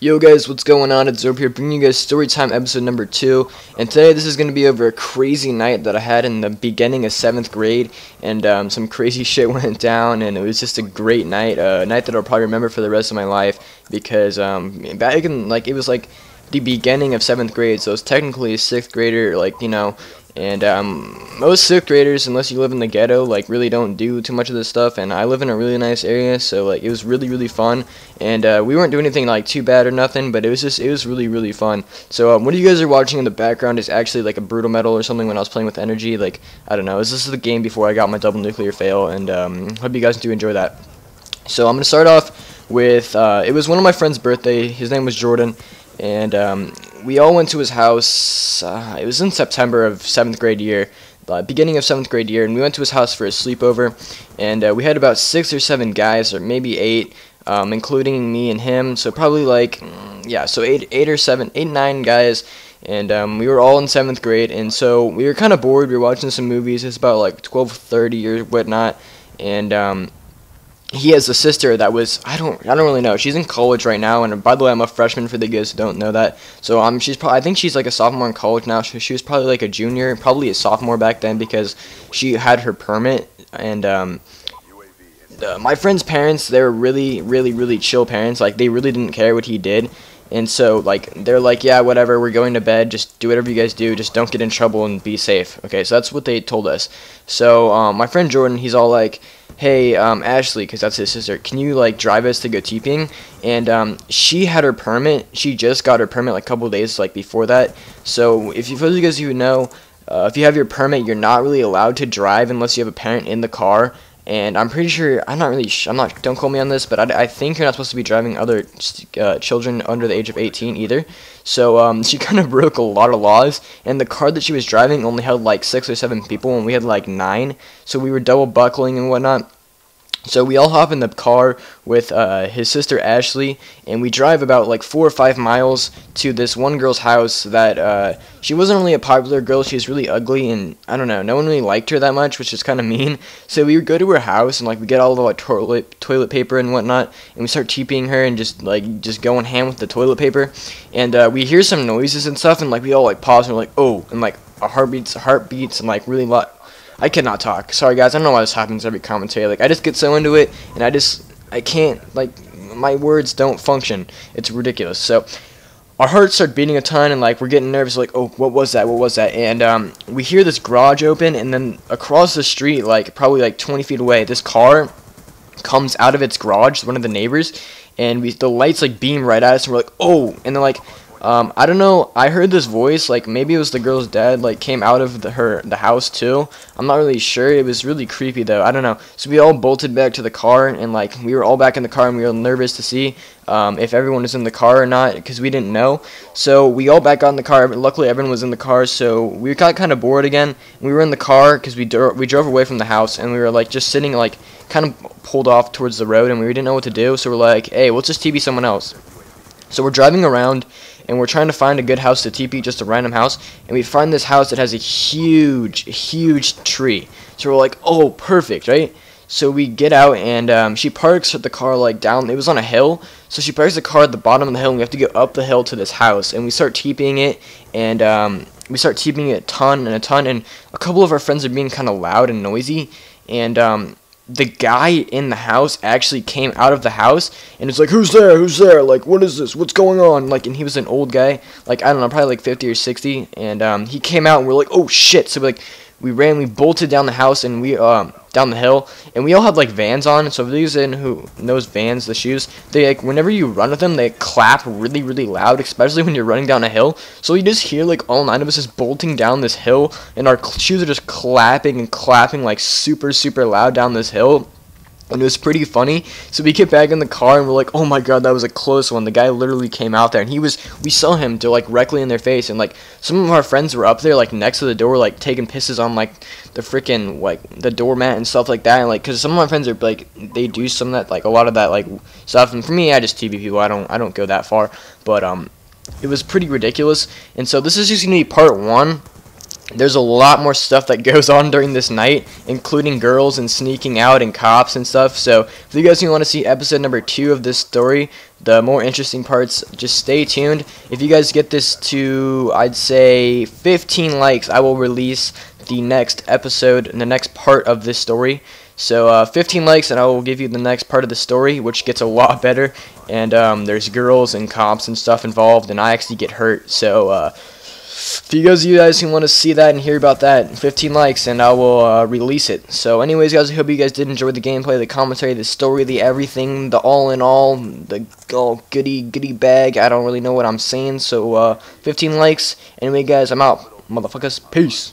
Yo guys, what's going on? It's Zope here, bringing you guys Storytime episode number 2, and today this is going to be over a crazy night that I had in the beginning of 7th grade, and some crazy shit went down, and it was just a great night, a night that I'll probably remember for the rest of my life, because back in, it was the beginning of 7th grade, so it's technically a 6th grader, and most 6th graders, unless you live in the ghetto, really don't do too much of this stuff, and I live in a really nice area, so it was really fun, and we weren't doing anything too bad or nothing, but it was really fun. So what you guys are watching in the background is actually a brutal metal or something when I was playing with energy. I don't know, this is the game before I got my double nuclear fail, and hope you guys do enjoy that. So I'm gonna start off with it was one of my friend's birthday. His name was Jordan, and we all went to his house. It was in September of 7th grade year, beginning of 7th grade year, and we went to his house for a sleepover, and we had about 6 or 7 guys, or maybe 8, including me and him, so probably so 8, 9 guys, and we were all in 7th grade, and so we were kind of bored. We were watching some movies. It's about 12:30 or whatnot, and he has a sister that was, I don't really know. She's in college right now, and by the way, I'm a freshman for the guys who don't know that. So I think she's a sophomore in college now. She was probably a junior, probably a sophomore back then, because she had her permit. And my friend's parents, they're really chill parents. They really didn't care what he did. And so they're yeah, whatever, we're going to bed, just do whatever you guys do, just don't get in trouble and be safe. Okay, so that's what they told us. So my friend Jordan, he's all hey, Ashley, because that's his sister, can you drive us to go TPing? And she had her permit. She just got her permit a couple days before that. So if for you guys who know, if you have your permit, you're not really allowed to drive unless you have a parent in the car. And I'm pretty sure, don't quote me on this, but I think you're not supposed to be driving other children under the age of 18 either. So she kind of broke a lot of laws, and the car that she was driving only held 6 or 7 people, and we had 9. So we were double buckling and whatnot. So we all hop in the car with his sister Ashley, and we drive about 4 or 5 miles to this one girl's house that she wasn't really a popular girl. She was really ugly, and I don't know, no one really liked her that much, which is kind of mean. So we would go to her house, and we get all the toilet paper and whatnot, and we start TPing her and just going ham with the toilet paper. And we hear some noises and stuff, and we all pause and we're oh, and our heartbeats and really loud. I cannot talk. Sorry guys, I don't know why this happens every commentary. I just get so into it, and I can't, my words don't function. It's ridiculous. So our hearts start beating a ton, and we're getting nervous, oh, what was that? And we hear this garage open, and then across the street, probably 20 feet away, this car comes out of its garage, one of the neighbors, and the lights beam right at us, and we're oh, and then I don't know, I heard this voice, maybe it was the girl's dad, came out of the house too. I'm not really sure. It was really creepy though. I don't know. So we all bolted back to the car, and we were all back in the car, and we were nervous to see if everyone was in the car or not, because we didn't know. So we all back got in the car. Luckily everyone was in the car, so we got kind of bored again. We were in the car because we drove away from the house, and we were just sitting kind of pulled off towards the road, and we didn't know what to do. So we're hey, we'll just TP someone else. So we're driving around, and we're trying to find a good house to TP, just a random house, and we find this house that has a huge tree. So we're oh, perfect, right? So we get out, and she parks the car down. It was on a hill, so she parks the car at the bottom of the hill, and we have to go up the hill to this house, and we start TPing it, and we start TPing it a ton, and a couple of our friends are being kind of loud and noisy, and the guy in the house actually came out of the house, and it's who's there, what is this, what's going on, and he was an old guy, I don't know, probably 50 or 60, and he came out, and we're oh shit. So we bolted down the house, and we down the hill, and we all had Vans on. So for those who knows Vans, the shoes, they whenever you run with them, they clap really loud, especially when you're running down a hill. So you just hear all 9 of us just bolting down this hill, and our shoes are just clapping super loud down this hill. And it was pretty funny. So we get back in the car, and we're oh my god, that was a close one. The guy literally came out there, and we saw him directly in their face, and some of our friends were up there next to the door, taking pisses on the freaking the doormat and stuff like that, and because some of my friends are they do some of that a lot of that stuff, and for me, I just TV people. I don't go that far, but it was pretty ridiculous. And so this is just gonna be part 1 there's a lot more stuff that goes on during this night, including girls and sneaking out and cops and stuff. So if you guys want to see episode number 2 of this story, the more interesting parts, just stay tuned. If you guys get this to, I'd say, 15 likes, I will release the next episode and the next part of this story. So 15 likes and I will give you the next part of the story, which gets a lot better. And there's girls and cops and stuff involved, and I actually get hurt. So if you guys who want to see that and hear about that, 15 likes and I will release it. So anyways, guys, I hope you guys did enjoy the gameplay, the commentary, the story, the everything, the all in all, the goody bag. I don't really know what I'm saying. So 15 likes. Anyway, guys, I'm out. Motherfuckers. Peace.